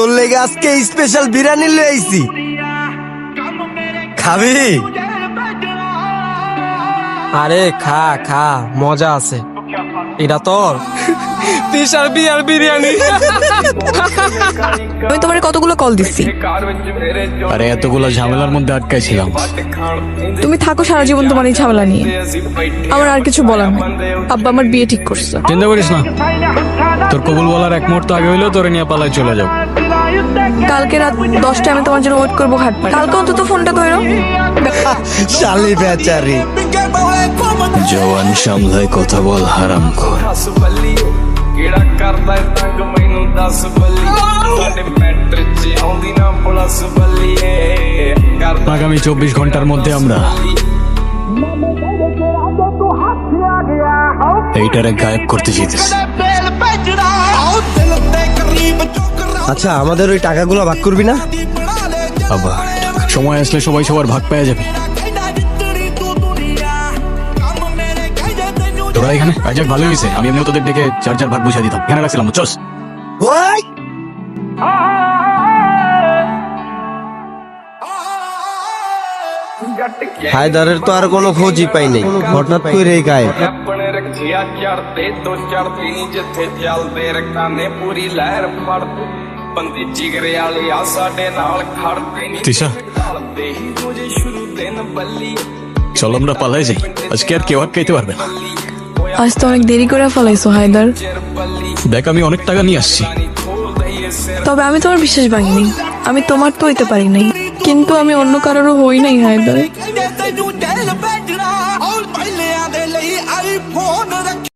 তোর লেগে আজকে স্পেশাল বিরিয়ানি লয়ে আইছি, খাবি? আরে খা খা, মজা আছে। এটা তোর স্পেশাল বিরিয়ানি। আমি তোমার কতগুলো কল দিচ্ছি, আরে এতগুলো ঝামেলার মধ্যে আটকাইছিলাম। তুমি থাকো সারা জীবন তোমার এই ঝামেলা নিয়ে। আমার আর কিছু বলার নেই, আব্বা আমার বিয়ে ঠিক করছে। চিন্তা করিস না, তোর কবুল বলার এক মুহূর্ত আগে হইলেও তোরে নিয়ে পালায় চলে যাও। কালকে রাত 10টায় আমি তোমার জন্য ওয়েট করবো ঘাট পাড়ে। কালকে অন্তত ফোনটা ধরো। শালি বেচারি। জওয়ান সামলায় কথা বল, হারাম খোর। ਕਿਹੜਾ ਕਰਦਾ ਤੰਗ ਮੈਨੂੰ ਦੱਸ ਬੱਲੀ ਸਾਡੇ ਮੈਟਰ ਚ ਆਉਂਦੀ ਨਾ ਪੁਲਿਸ ਬੱਲੀਏ ਕਰਦਾ আগামী 24 ঘন্টার মধ্যে আমরা এইটারে গায়েব করতে যেতেছি। আচ্ছা, আমাদের ওই টাকাগুলো ভাগ করবি না? আবার সময় আসলে সবাই সবার ভাগ পেয়ে যাবে। তোরা এখানে যাক, ভালো হয়েছে। আমি এমনি তোদের ডেকে চার চার ভাগ বুঝিয়ে দিতাম, এখানে রাখছিলাম। চস ওই! হায়দারের তো আর কোনো খোঁজই পাই নাই, হঠাৎ করে এই গায়ে। ਆਪਣੇ ਰੱਖਿਆ ਚੜਦੇ ਤੋਂ ਚੜਦੀ ਨੀ ਜਿੱਥੇ ਚੱਲਦੇ ਰਕਾਨੇ ਪੂਰੀ ਲਹਿਰ ਫੜਦੇ ਬੰਦੇ ਜਿਗਰੇ ਵਾਲੇ ਆ ਸਾਡੇ ਨਾਲ ਖੜਦੇ ਨੀ তিশা, ਚੱਲਦੇ ਹੀ ਕੁਝ ਸ਼ੁਰੂ ਦਿਨ ਬੱਲੀ চল আমরা পালাই যাই, আজকে আর কেউ আটকাইতে পারবে না। আজ তো অনেক দেরি করে ফেলাইছো হায়দার। দেখ, আমি অনেক টাকা নিয়ে আসছি। তবে আমি তোমার বিশ্বাস ভাঙিনি, আমি তোমার তো হইতে পারি নাই, কিন্তু আমি অন্য কারোরও হই নাই হায়দার।